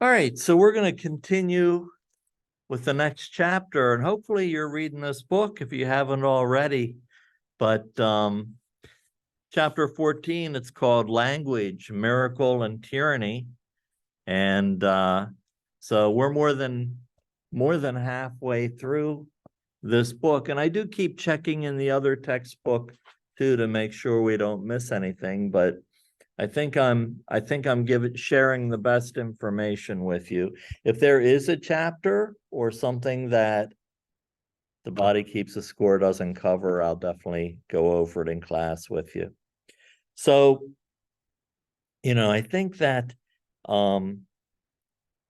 All right, so we're going to continue with the next chapter, and hopefully you're reading this book if you haven't already. But chapter 14, it's called Language, Miracle, and Tyranny. And so we're more than halfway through this book. And I do keep checking in the other textbook too to make sure we don't miss anything. But I think I'm sharing the best information with you. If there is a chapter or something that the body keeps a score doesn't cover, I'll definitely go over it in class with you. So, I think that um,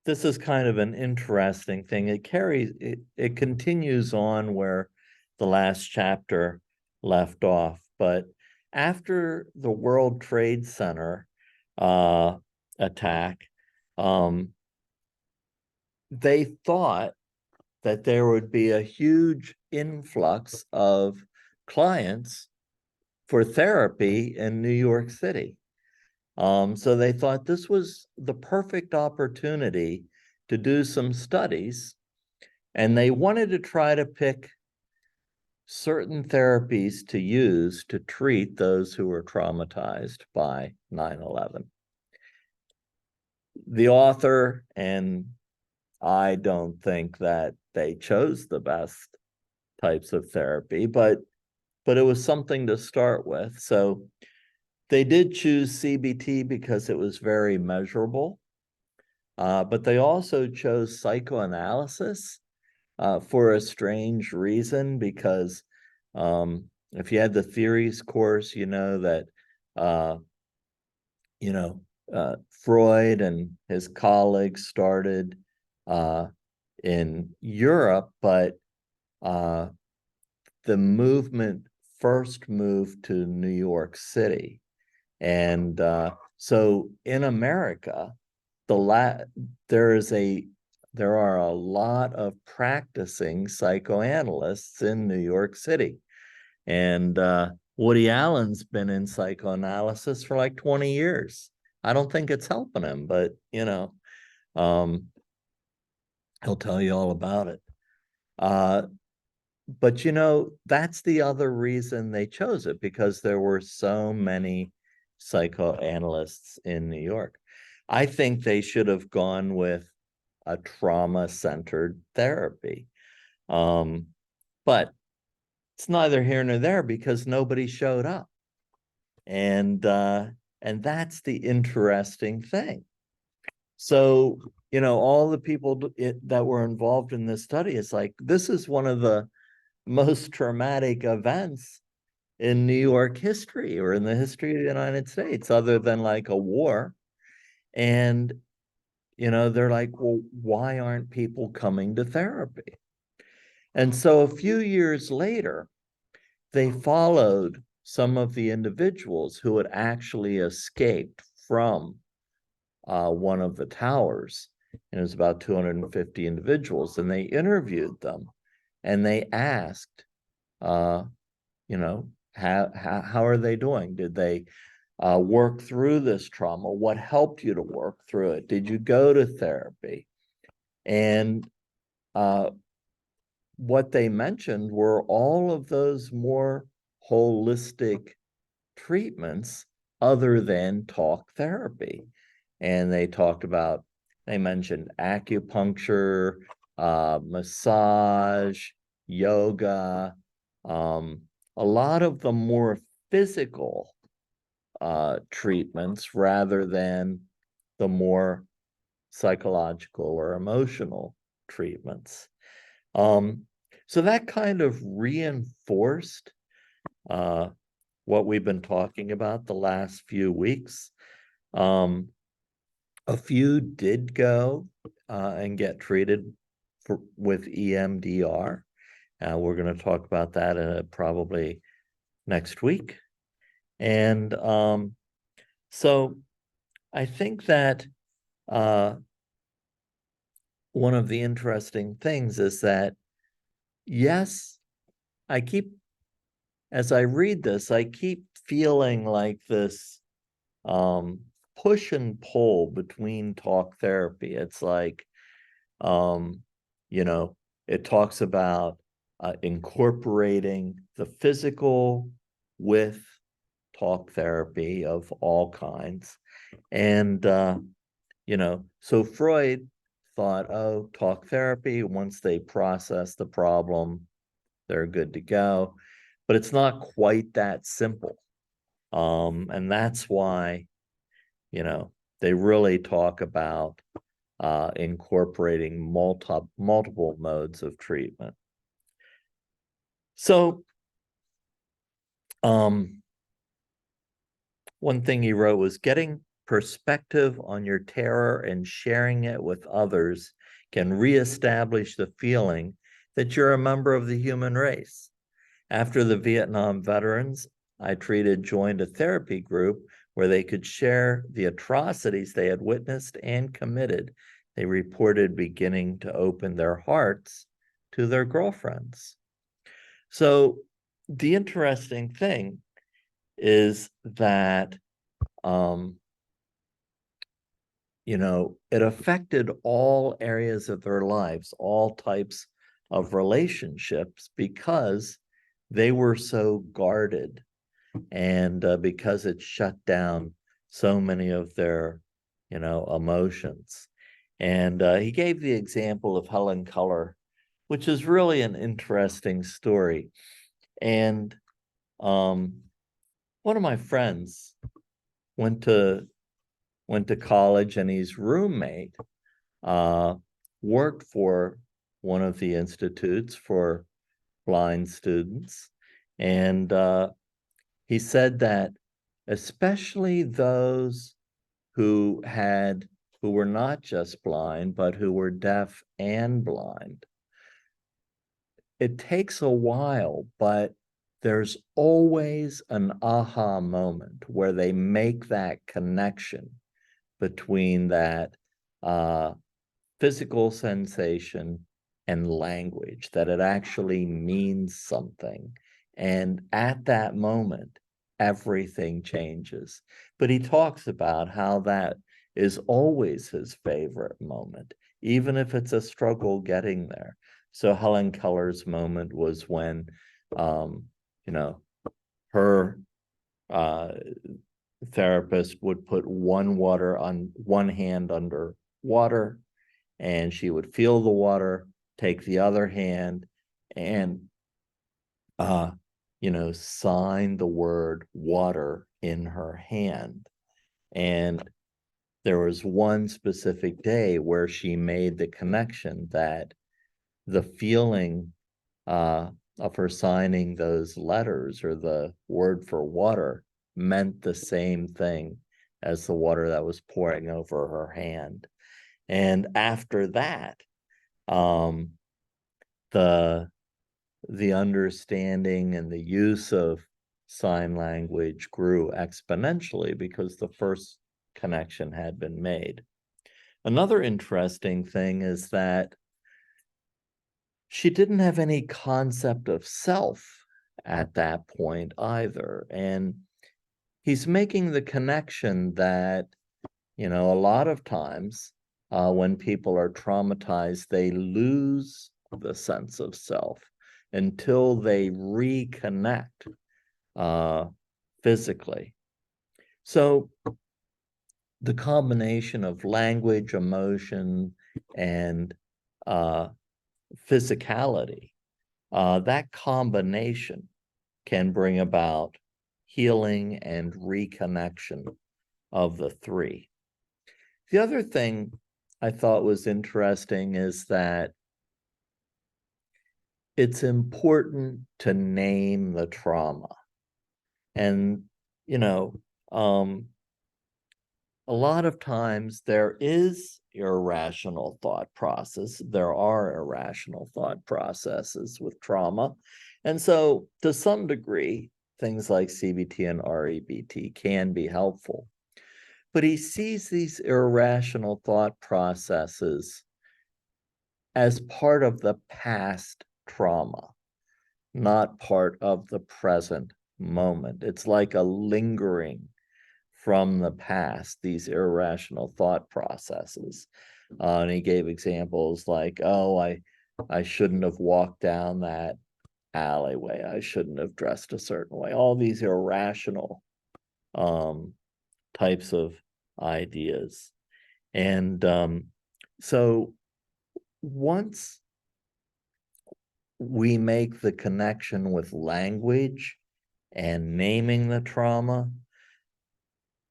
this is kind of an interesting thing. It continues on where the last chapter left off. But after the World Trade Center uh, attack, um, they thought that there would be a huge influx of clients for therapy in New York City. So they thought this was the perfect opportunity to do some studies, and they wanted to try to pick certain therapies to use to treat those who were traumatized by 9/11. The author and I don't think that they chose the best types of therapy, but it was something to start with. So they did choose CBT because it was very measurable, but they also chose psychoanalysis for a strange reason, because if you had the theories course, you know that uh, you know Freud and his colleagues started uh, in Europe, but uh, the movement first moved to New York City. And so in America, there is there are a lot of practicing psychoanalysts in New York City. And Woody Allen's been in psychoanalysis for like 20 years. I don't think it's helping him, but um, he'll tell you all about it. Uh, but that's the other reason they chose it, because there were so many psychoanalysts in New York. I think they should have gone with a trauma-centered therapy. But it's neither here nor there because nobody showed up. And that's the interesting thing. So, all the people that were involved in this study, is like, this is one of the most traumatic events in New York history, or in the history of the United States, other than like a war. And, they're like, well, why aren't people coming to therapy? And so a few years later, they followed some of the individuals who had actually escaped from one of the towers. And it was about 250 individuals. And they interviewed them, and they asked, uh, how are they doing? Did they work through this trauma? What helped you to work through it? Did you go to therapy? And uh, what they mentioned were all of those more holistic treatments other than talk therapy. And they mentioned acupuncture, massage, yoga, um, a lot of the more physical treatments rather than the more psychological or emotional treatments. Um, so that kind of reinforced uh, what we've been talking about the last few weeks. Um, a few did go and get treated with EMDR. We're going to talk about that probably next week. And so I think that uh, one of the interesting things is that, yes, as I read this, I keep feeling like this push and pull between talk therapy. It's like, you know, it talks about incorporating the physical with talk therapy of all kinds. And, you know, so Freud thought, oh, talk therapy, once they process the problem, they're good to go. But it's not quite that simple. And that's why, you know, they really talk about incorporating multiple modes of treatment. So, one thing he wrote was getting perspective on your terror and sharing it with others can reestablish the feeling that you're a member of the human race. After the Vietnam veterans I treated joined a therapy group where they could share the atrocities they had witnessed and committed, they reported beginning to open their hearts to their girlfriends. So the interesting thing is that, you know, it affected all areas of their lives, all types of relationships, because they were so guarded, and because it shut down so many of their, you know, emotions. And he gave the example of Helen Keller, which is really an interesting story. And one of my friends went to college, and his roommate worked for one of the institutes for blind students. And he said that especially those who were not just blind, but who were deaf and blind, it takes a while, but there's always an aha moment where they make that connection between that physical sensation and language, that it actually means something. And at that moment, everything changes. But he talks about how that is always his favorite moment, even if it's a struggle getting there. So Helen Keller's moment was when, you know, her therapist would put one hand under water, and she would feel the water, take the other hand, and you know, sign the word water in her hand. And there was one specific day where she made the connection that the feeling of her signing those letters, or the word for water, meant the same thing as the water that was pouring over her hand. And after that, the understanding and the use of sign language grew exponentially because the first connection had been made. Another interesting thing is that she didn't have any concept of self at that point either. And he's making the connection that, you know, a lot of times when people are traumatized, they lose the sense of self until they reconnect physically. So the combination of language, emotion, and physicality, that combination can bring about healing and reconnection of the three. The other thing I thought was interesting is that it's important to name the trauma. And, you know, a lot of times there is irrational thought process. There are irrational thought processes with trauma. And so to some degree, things like CBT and REBT can be helpful. But he sees these irrational thought processes as part of the past trauma, not part of the present moment. It's like a lingering from the past, these irrational thought processes. And he gave examples like, oh, I shouldn't have walked down that alleyway. I shouldn't have dressed a certain way. All these irrational types of ideas. And so once we make the connection with language and naming the trauma,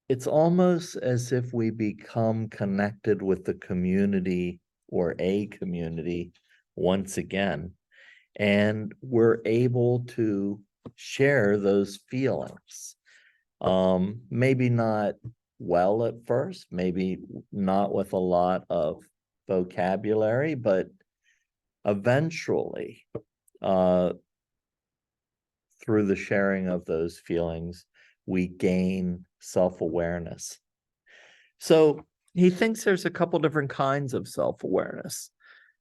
it's almost as if we become connected with the community or a community once again, and we're able to share those feelings. Maybe not well at first, maybe not with a lot of vocabulary, but eventually, through the sharing of those feelings, we gain self-awareness. So he thinks there's a couple different kinds of self-awareness.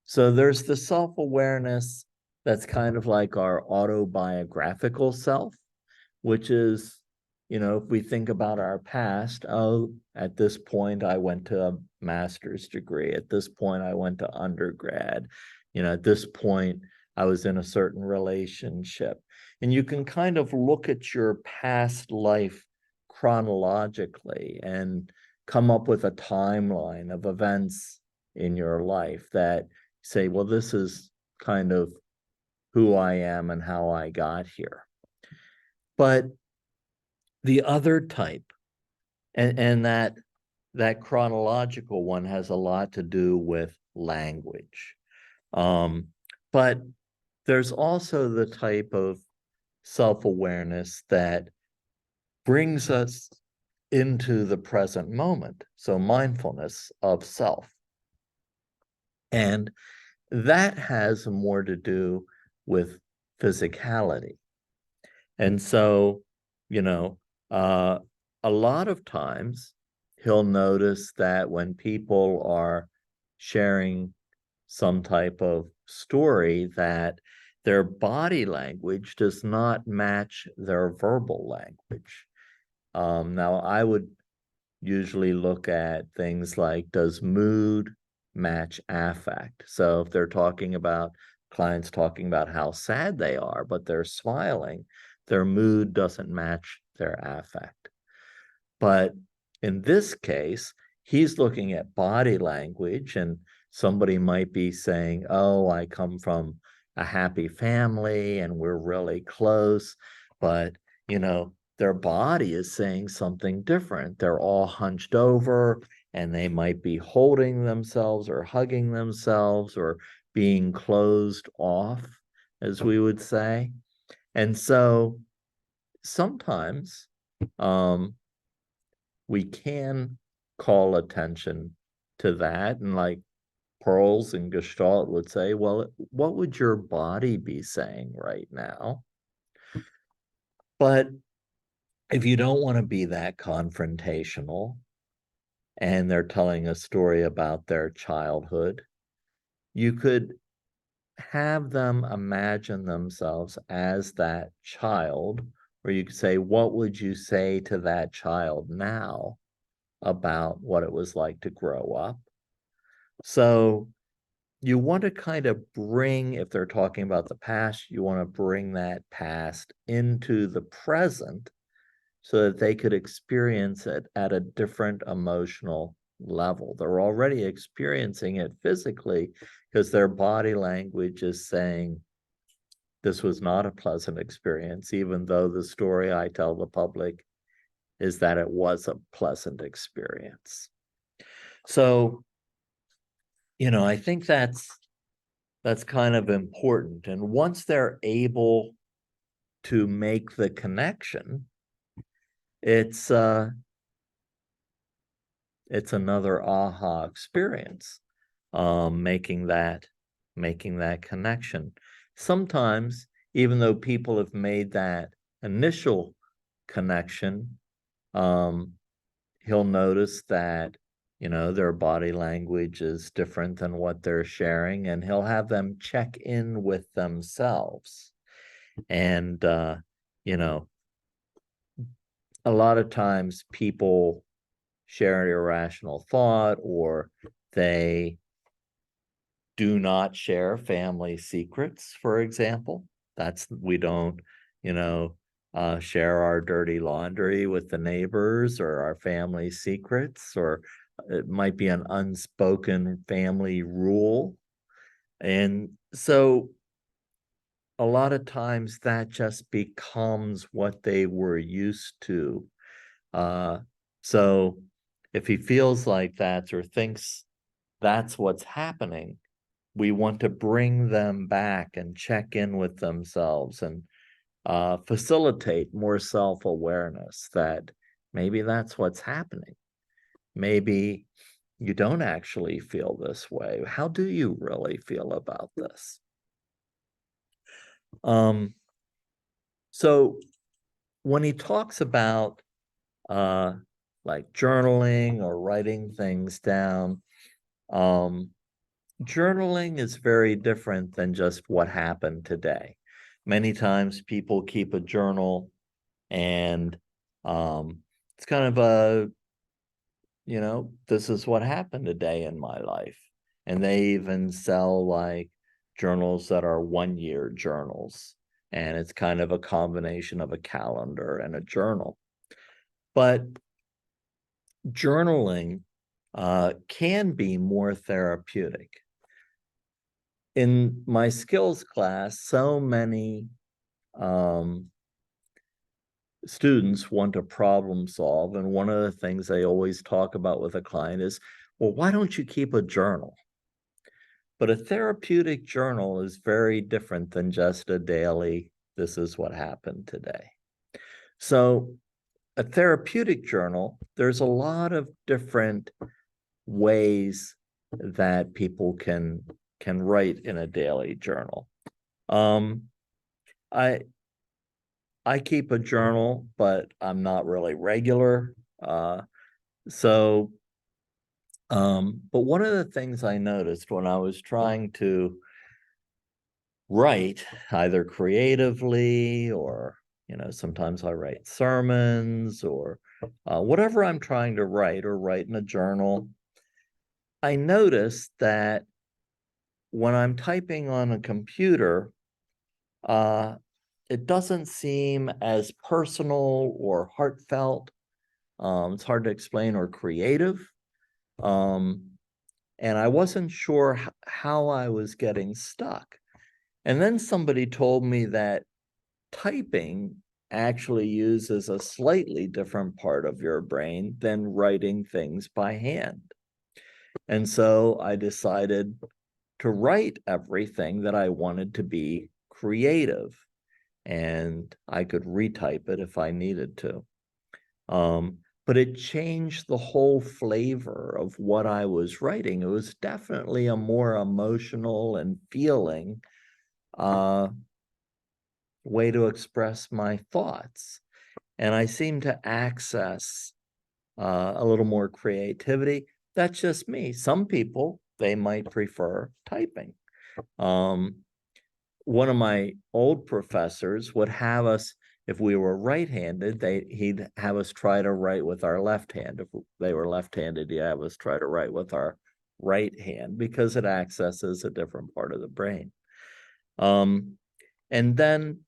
So there's the self-awareness that's kind of like our autobiographical self, which is, if we think about our past, oh, at this point, I went to a master's degree. At this point, I went to undergrad. At this point, I was in a certain relationship. And you can kind of look at your past life chronologically and come up with a timeline of events in your life that say, well, this is kind of who I am and how I got here. But the other type, and that chronological one has a lot to do with language. But there's also the type of self-awareness that brings us into the present moment. So mindfulness of self. And that has more to do with physicality. And so, a lot of times he'll notice that when people are sharing some type of story, that their body language does not match their verbal language. Now, I would usually look at things like, does mood match affect? So if they're clients talking about how sad they are, but they're smiling, their mood doesn't match their affect. But in this case, he's looking at body language, and somebody might be saying, oh, I come from a happy family and we're really close, but their body is saying something different. They're all hunched over and they might be holding themselves or hugging themselves or being closed off, as we would say. And so sometimes we can call attention to that. And like Pearls and Gestalt would say, well, what would your body be saying right now? But if you don't want to be that confrontational and they're telling a story about their childhood, you could have them imagine themselves as that child, or you could say, what would you say to that child now about what it was like to grow up? So you want to kind of bring, if they're talking about the past, you want to bring that past into the present so that they could experience it at a different emotional level. They're already experiencing it physically because their body language is saying, this was not a pleasant experience, even though the story I tell the public is that it was a pleasant experience. So, I think that's kind of important. And once they're able to make the connection, it's another aha experience, making that connection. Sometimes, even though people have made that initial connection, he'll notice that their body language is different than what they're sharing, and he'll have them check in with themselves. And a lot of times people share an irrational thought, or they do not share family secrets, for example. We don't, you know, share our dirty laundry with the neighbors or our family secrets, or it might be an unspoken family rule. And so a lot of times that just becomes what they were used to. Uh, so if he feels like that or thinks that's what's happening, we want to bring them back and check in with themselves and facilitate more self-awareness that maybe that's what's happening. Maybe you don't actually feel this way. How do you really feel about this? So when he talks about uh, like journaling or writing things down, um, journaling is very different than just what happened today. Many times people keep a journal and it's kind of a, this is what happened today in my life. And they even sell like journals that are 1 year journals. And it's kind of a combination of a calendar and a journal. But journaling can be more therapeutic. In my skills class, so many students want to problem solve. And one of the things they always talk about with a client is, well, why don't you keep a journal? But a therapeutic journal is very different than just a daily, this is what happened today. So a therapeutic journal, there's a lot of different ways that people can write in a daily journal. I keep a journal, but I'm not really regular. But one of the things I noticed when I was trying to write, either creatively or, sometimes I write sermons or whatever I'm trying to write or write in a journal, I noticed that when I'm typing on a computer, it doesn't seem as personal or heartfelt. It's hard to explain, or creative. And I wasn't sure how I was getting stuck. And then somebody told me that typing actually uses a slightly different part of your brain than writing things by hand. And so I decided to write everything that I wanted to be creative, and I could retype it if I needed to. But it changed the whole flavor of what I was writing. It was definitely a more emotional and feeling way to express my thoughts. And I seem to access a little more creativity. That's just me. Some people, they might prefer typing. One of my old professors would have us, if we were right-handed, he'd have us try to write with our left hand. If they were left-handed, he'd have us try to write with our right hand because it accesses a different part of the brain. And then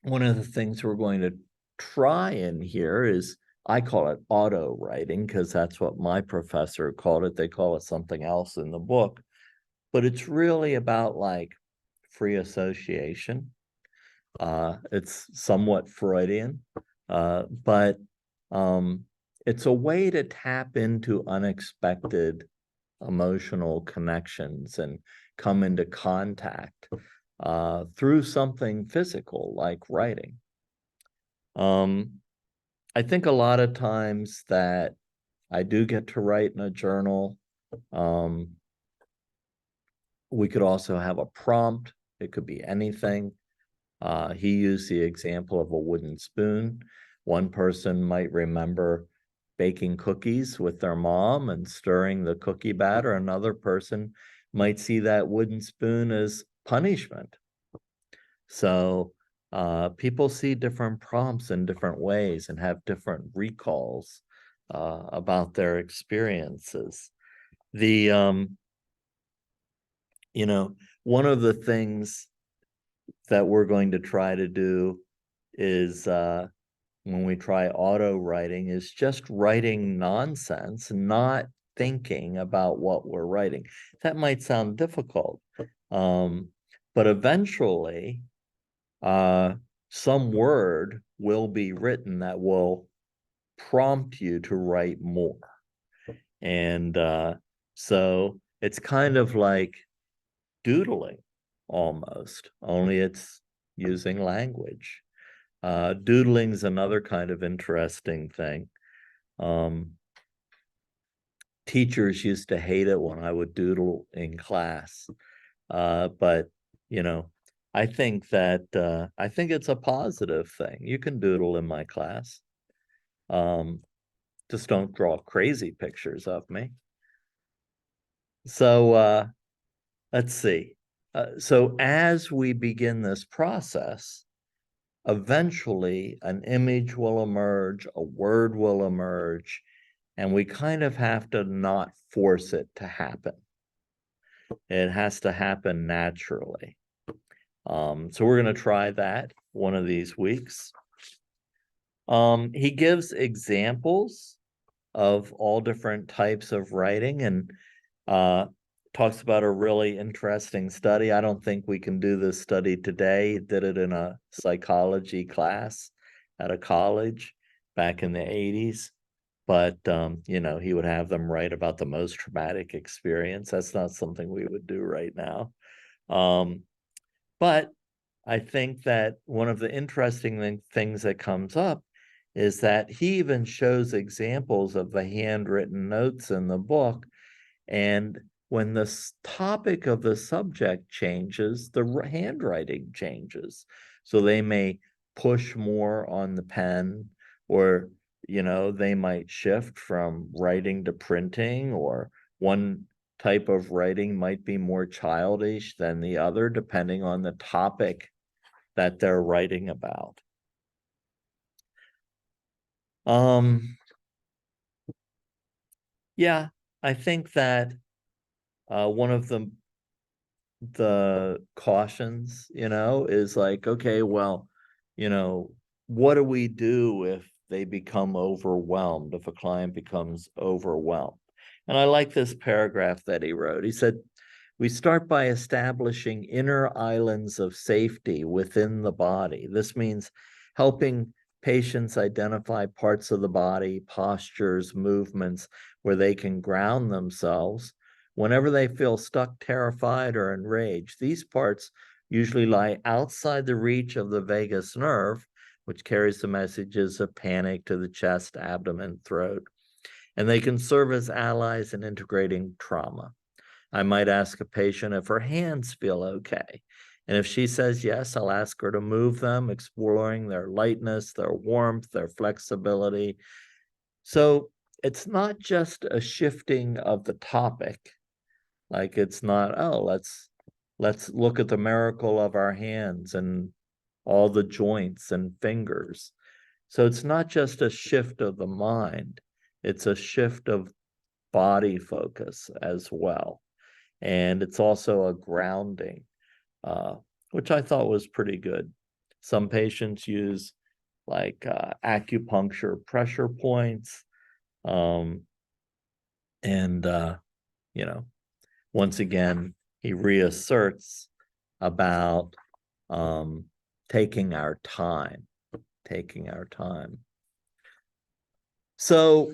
one of the things we're going to try in here is, I call it auto writing because that's what my professor called it. They call it something else in the book, but it's really about like free association. It's somewhat Freudian, but it's a way to tap into unexpected emotional connections and come into contact through something physical like writing. I think a lot of times that I do get to write in a journal. We could also have a prompt. It could be anything. He used the example of a wooden spoon. One person might remember baking cookies with their mom and stirring the cookie batter. Another person might see that wooden spoon as punishment. So People see different prompts in different ways and have different recalls about their experiences. The one of the things that we're going to try to do is when we try auto writing is just writing nonsense, not thinking about what we're writing. That might sound difficult, but eventually some word will be written that will prompt you to write more. And so it's kind of like doodling almost, only it's using language. Doodling's another kind of interesting thing. Teachers used to hate it when I would doodle in class. But I think it's a positive thing. You can doodle in my class. Just don't draw crazy pictures of me. So let's see. So as we begin this process, eventually an image will emerge, a word will emerge, and we kind of have to not force it to happen. It has to happen naturally. So we're going to try that one of these weeks. He gives examples of all different types of writing and talks about a really interesting study. I don't think we can do this study today. He did it in a psychology class at a college back in the 80s. But, he would have them write about the most traumatic experience. That's not something we would do right now. But I think that one of the interesting things that comes up is that he even shows examples of the handwritten notes in the book. And when the topic of the subject changes, the handwriting changes. So they may push more on the pen, or, they might shift from writing to printing, or one type of writing might be more childish than the other, depending on the topic that they're writing about. Yeah, I think that one of the cautions, is like, okay, well, what do we do if they become overwhelmed, if a client becomes overwhelmed? And I like this paragraph that he wrote. He said, we start by establishing inner islands of safety within the body. This means helping patients identify parts of the body, postures, movements where they can ground themselves. Whenever they feel stuck, terrified, or enraged, these parts usually lie outside the reach of the vagus nerve, which carries the messages of panic to the chest, abdomen, throat, and they can serve as allies in integrating trauma. I might ask a patient if her hands feel okay. And if she says yes, I'll ask her to move them, exploring their lightness, their warmth, their flexibility. So it's not just a shifting of the topic. Like it's not, oh, let's look at the miracle of our hands and all the joints and fingers. So it's not just a shift of the mind, it's a shift of body focus as well. And it's also a grounding, which I thought was pretty good. Some patients use like acupuncture pressure points. And, once again, he reasserts about taking our time, taking our time. So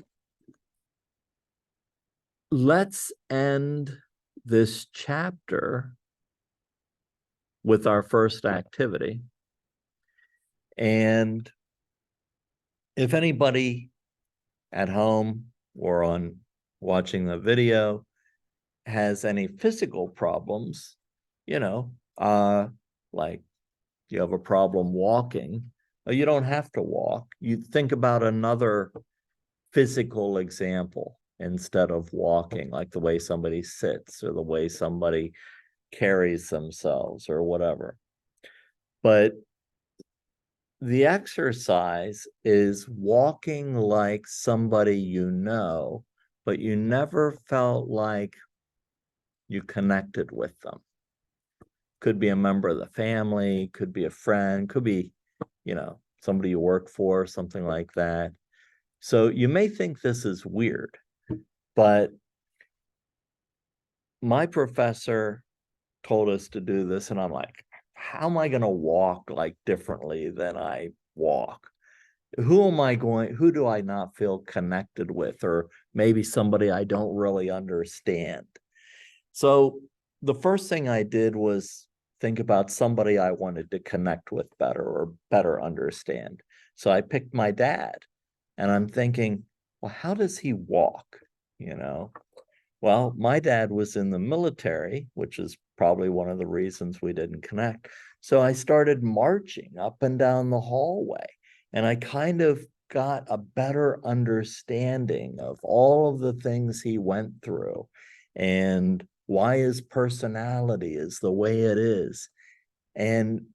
let's end this chapter with our first activity. And if anybody at home or on watching the video has any physical problems, like you have a problem walking, you don't have to walk. You think about another physical example instead of walking, like the way somebody sits or the way somebody carries themselves or whatever. But the exercise is walking like somebody you know, but you never felt like you connected with them. Could be a member of the family, could be a friend, could be, somebody you work for, something like that. So you may think this is weird, but my professor told us to do this, and I'm like, how am I going to walk like differently than I walk? Who do I not feel connected with, or maybe somebody I don't really understand? So the first thing I did was think about somebody I wanted to connect with better or better understand. So I picked my dad, and I'm thinking, well, how does he walk? You know, well, my dad was in the military, which is probably one of the reasons we didn't connect. So I started marching up and down the hallway, and I kind of got a better understanding of all of the things he went through and why his personality is the way it is. And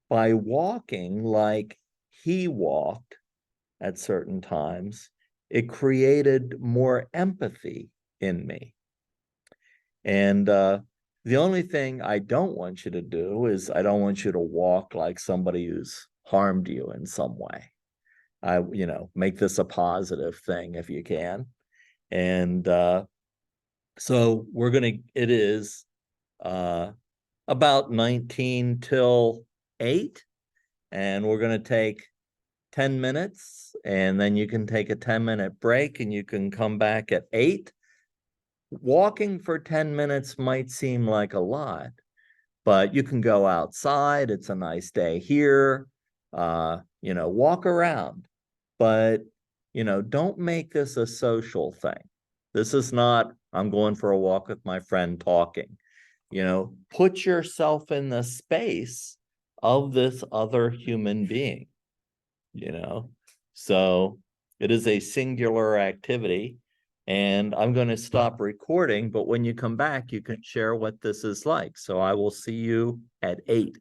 by walking like he walked at certain times, it created more empathy in me. And the only thing I don't want you to do is I don't want you to walk like somebody who's harmed you in some way. Make this a positive thing if you can. And so it is uh, about 19 till 8, and we're going to take 10 minutes, and then you can take a 10-minute break and you can come back at 8. Walking for 10 minutes might seem like a lot, but you can go outside. It's a nice day here. Walk around, but, don't make this a social thing. This is not, I'm going for a walk with my friend talking. Put yourself in the space of this other human being, you know? So it is a singular activity. And I'm going to stop recording, but when you come back, you can share what this is like. So I will see you at 8.